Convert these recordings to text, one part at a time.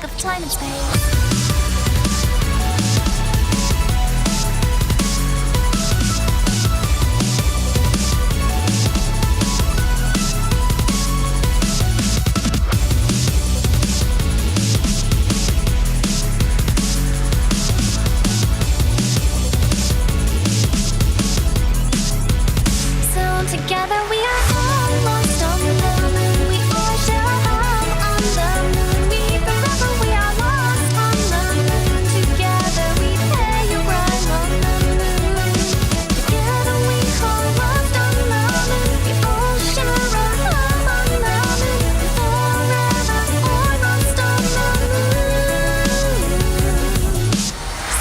of time and space. Together we are all lost on the moon. We all shall have on the moon. Forever we are lost on the moon. Together we pay a rhyme on the moon. Together we are lost on the moon. We all shall have on the moon. Forever or lost on the moon.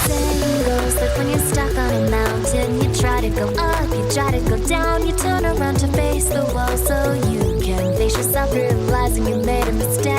Saying goes that when you're stuck on a mountain, you try to go up, you try to go down, you turn around to face the wall so you can face yourself, realizing you made a mistake.